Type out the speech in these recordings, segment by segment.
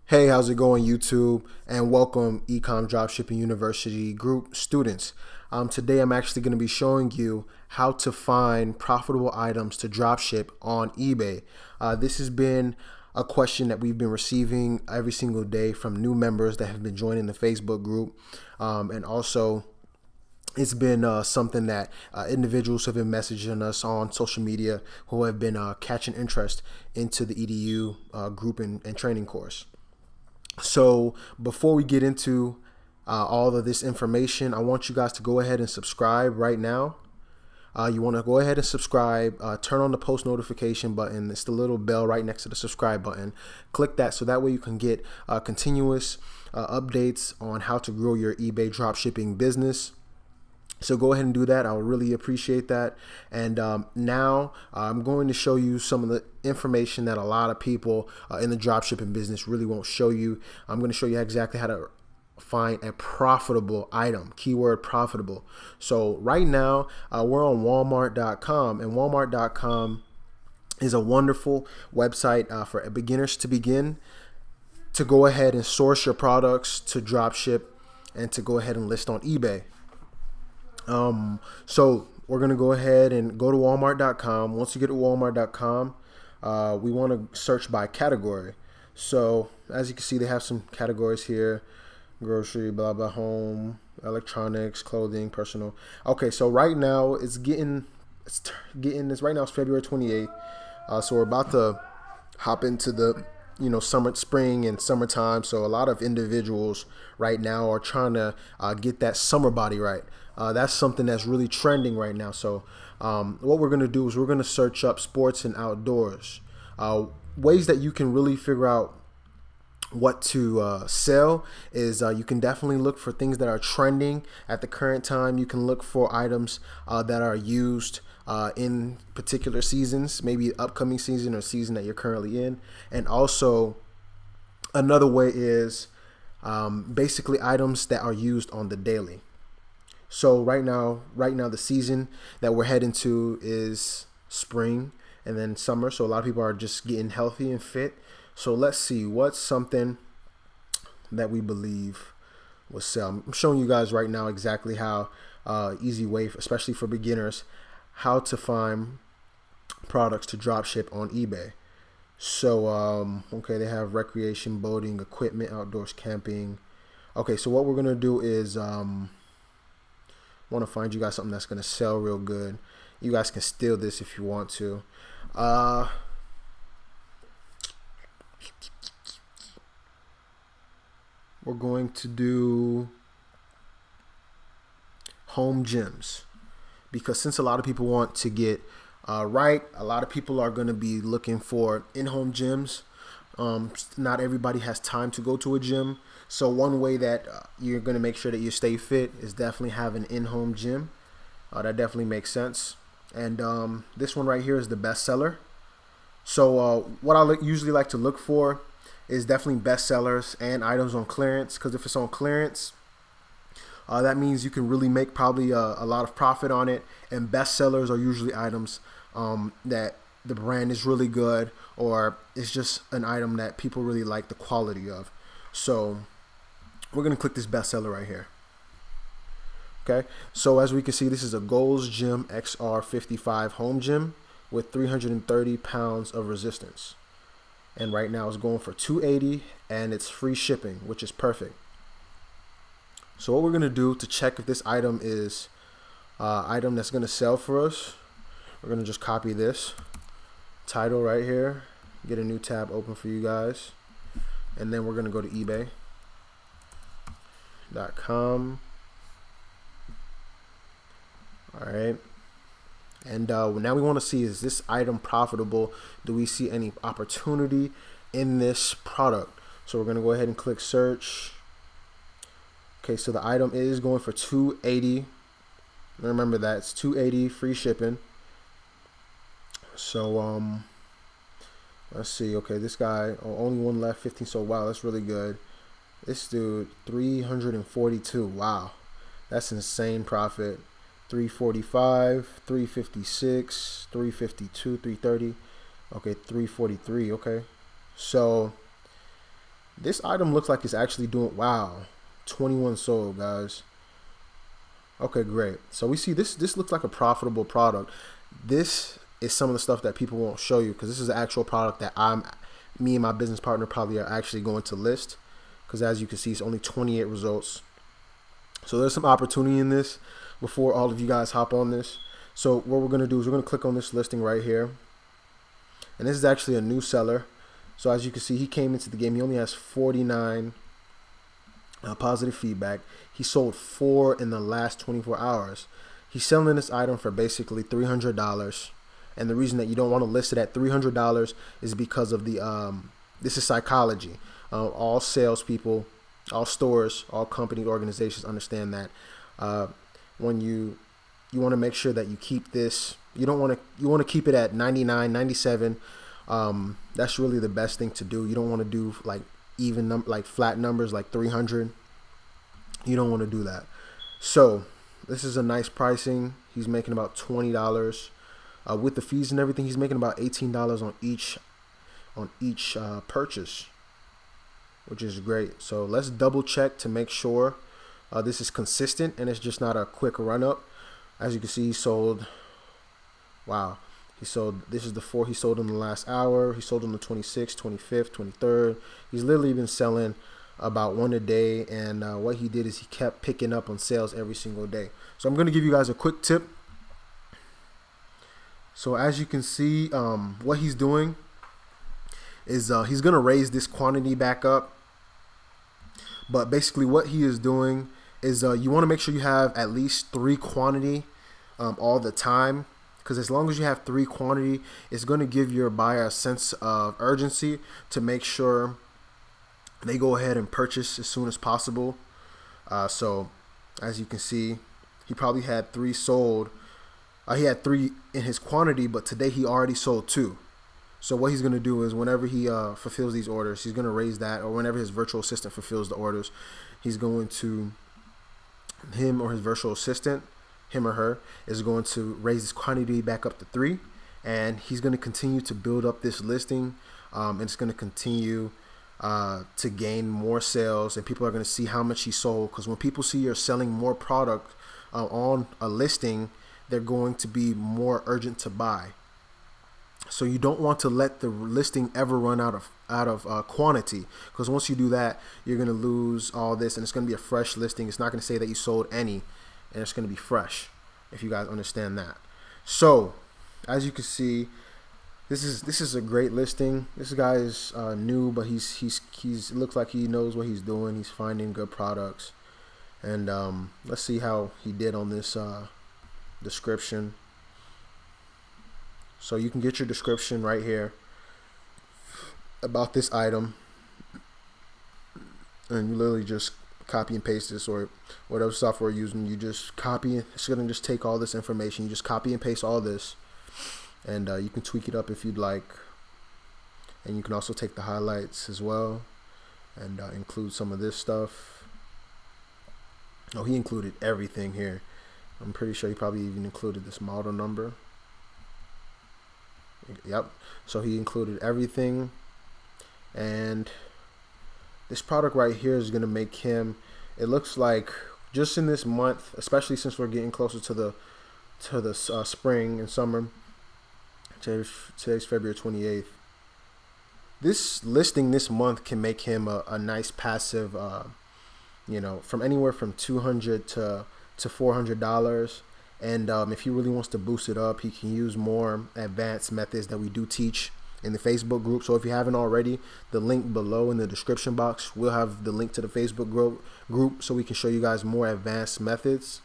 Hey, how's it going, YouTube? And welcome, Ecom Dropshipping University group students. Today, I'm actually going to be showing you how to find profitable items to dropship on eBay. This has been a question that we've been receiving every single day from new members that have been joining the Facebook group, and also it's been something that individuals have been messaging us on social media who have been catching interest into the EDU group and training course. So before we get into all of this information, I want you guys to go ahead and subscribe right now. You want to go ahead and subscribe, turn on the post notification button. It's the little bell right next to the subscribe button. Click that so that way you can get continuous updates on how to grow your eBay dropshipping business. So go ahead and do that. I would really appreciate that. And now I'm going to show you some of the information that a lot of people in the dropshipping business really won't show you. I'm going to show you exactly how to find a profitable item, keyword profitable. So right now we're on Walmart.com, and Walmart.com is a wonderful website for beginners to begin to go ahead and source your products to dropship and to go ahead and list on eBay. So we're going to go ahead and go to Walmart.com. Once you get to Walmart.com, we want to search by category. So as you can see, they have some categories here: grocery, blah, blah, home, electronics, clothing, personal. Okay. So right now it's right now it's February 28th. So we're about to hop into the, spring and summertime. So a lot of individuals right now are trying to get that summer body right. That's something that's really trending right now. So what we're going to do is we're going to search up sports and outdoors. Ways that you can really figure out what to sell is you can definitely look for things that are trending at the current time. You can look for items that are used in particular seasons, maybe upcoming season or season that you're currently in. And also another way is basically items that are used on the daily. So right now the season that we're heading to is spring and then summer. So a lot of people are just getting healthy and fit. So let's see what's something that we believe will sell. I'm showing you guys right now exactly how easy way, especially for beginners, how to find products to dropship on eBay. So okay, they have recreation, boating, equipment, outdoors, camping. Okay, so what we're gonna do is want to find you guys something that's going to sell real good. You guys can steal this if you want to. We're going to do home gyms, because since a lot of people want to get right, a lot of people are going to be looking for in-home gyms. Not everybody has time to go to a gym. So one way that you're going to make sure that you stay fit is definitely have an in-home gym. That definitely makes sense. And this one right here is the best seller. So what I usually like to look for is definitely best sellers and items on clearance, because if it's on clearance, that means you can really make probably a lot of profit on it. And best sellers are usually items that the brand is really good, or it's just an item that people really like the quality of. So we're going to click this bestseller right here. Okay, so as we can see, this is a Gold's Gym XR55 home gym with 330 pounds of resistance. And right now it's going for $280, and it's free shipping, which is perfect. So what we're going to do to check if this item is item that's going to sell for us, we're going to just copy this title right here, get a new tab open for you guys, and then we're going to go to eBay.com. All right, and now we want to see, is this item profitable? Do we see any opportunity in this product? So we're going to go ahead and click search. Okay, so the item is going for $280. Remember that it's $280 free shipping. So let's see. Okay, this guy, only one left, 15. So wow, that's really good. This dude, 342. Wow, that's insane profit. 345, 356, 352, 330. Okay, 343. Okay, so This item looks like it's actually doing, wow, 21 sold, guys. Okay, great. So we see this looks like a profitable product. This is some of the stuff that people won't show you, because this is the actual product that me and my business partner probably are actually going to list, because as you can see, it's only 28 results. So there's some opportunity in this before all of you guys hop on this. So what we're going to do is we're going to click on this listing right here. And this is actually a new seller. So as you can see, he came into the game. He only has 49 positive feedback. He sold 4 in the last 24 hours. He's selling this item for basically $300. And the reason that you don't want to list it at $300 is because of the, this is psychology. All salespeople, all stores, all company organizations understand that when you want to make sure that you keep this, you want to keep it at 99, 97. That's really the best thing to do. You don't want to do like like flat numbers like 300. You don't want to do that. So this is a nice pricing. He's making about $20 with the fees and everything. He's making about $18 on each purchase, which is great. So let's double check to make sure this is consistent and it's just not a quick run up. As you can see, he sold, wow, he sold, this is the 4 he sold in the last hour. He sold on the 26th, 25th, 23rd. He's literally been selling about 1 a day, and what he did is he kept picking up on sales every single day. So I'm going to give you guys a quick tip. So as you can see, what he's doing is he's going to raise this quantity back up. But basically what he is doing is you want to make sure you have at least 3 quantity all the time, because as long as you have 3 quantity, it's going to give your buyer a sense of urgency to make sure they go ahead and purchase as soon as possible. So as you can see, he probably had 3 sold. He had 3 in his quantity, but today he already sold 2. So what he's going to do is whenever he fulfills these orders, he's going to raise that, or whenever his virtual assistant fulfills the orders, he's going to, him or his virtual assistant, him or her, is going to raise this quantity back up to 3, and he's going to continue to build up this listing, and it's going to continue to gain more sales, and people are going to see how much he sold, because when people see you're selling more product on a listing, they're going to be more urgent to buy. So you don't want to let the listing ever run out of quantity, because once you do that, you're going to lose all this, and it's going to be a fresh listing. It's not going to say that you sold any, and it's going to be fresh, if you guys understand that. So as you can see, this is a great listing. This guy is new, but he's looks like he knows what he's doing. He's finding good products, and let's see how he did on this description. So you can get your description right here about this item, and you literally just copy and paste this, or whatever software you're using. You just copy. It's gonna just take all this information. You just copy and paste all this, and you can tweak it up if you'd like. And you can also take the highlights as well and include some of this stuff. Oh, he included everything here. I'm pretty sure he probably even included this model number. Yep. So he included everything, and this product right here is going to make him, it looks like just in this month, especially since we're getting closer to the spring and summer. Today's February 28th. This listing this month can make him a nice passive, you know, from anywhere from $200 to $400. And if he really wants to boost it up, he can use more advanced methods that we do teach in the Facebook group. So if you haven't already, the link below in the description box will have the link to the Facebook group so we can show you guys more advanced methods.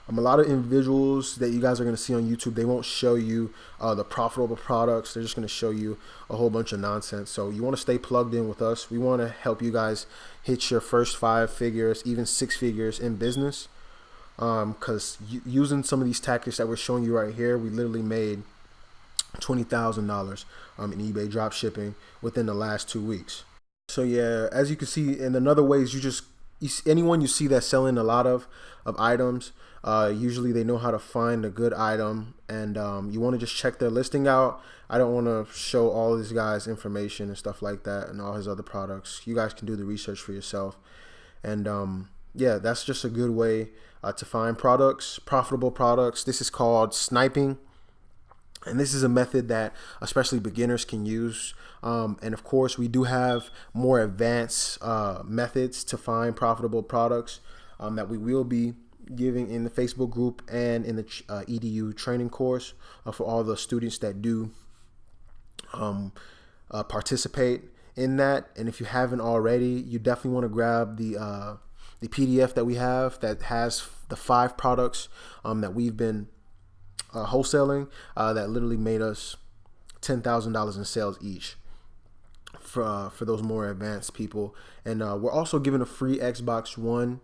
A lot of individuals that you guys are going to see on YouTube, they won't show you the profitable products. They're just going to show you a whole bunch of nonsense. So you want to stay plugged in with us. We want to help you guys hit your first 5 figures, even 6 figures in business. Because using some of these tactics that we're showing you right here, we literally made $20,000 in eBay drop shipping within the last 2 weeks. So yeah, as you can see, and another way is you just anyone you see that's selling a lot of items, usually they know how to find a good item, and you want to just check their listing out. I don't want to show all this guy's information and stuff like that and all his other products. You guys can do the research for yourself. And yeah, that's just a good way to find products, profitable products. This is called sniping. And this is a method that especially beginners can use. And of course, we do have more advanced methods to find profitable products that we will be giving in the Facebook group and in the EDU training course for all the students that do participate in that. And if you haven't already, you definitely want to grab the PDF that we have that has the 5 products that we've been wholesaling that literally made us $10,000 in sales each for those more advanced people. And we're also giving a free Xbox One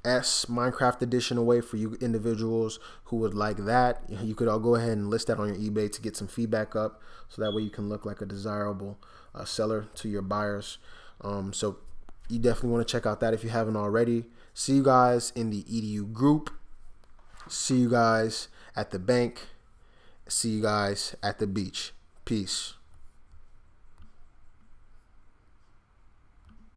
S Minecraft edition away for you individuals who would like that. You could all go ahead and list that on your eBay to get some feedback up, so that way you can look like a desirable seller to your buyers. So you definitely want to check out that if you haven't already. See you guys in the EDU group. See you guys at the bank. See you guys at the beach. Peace.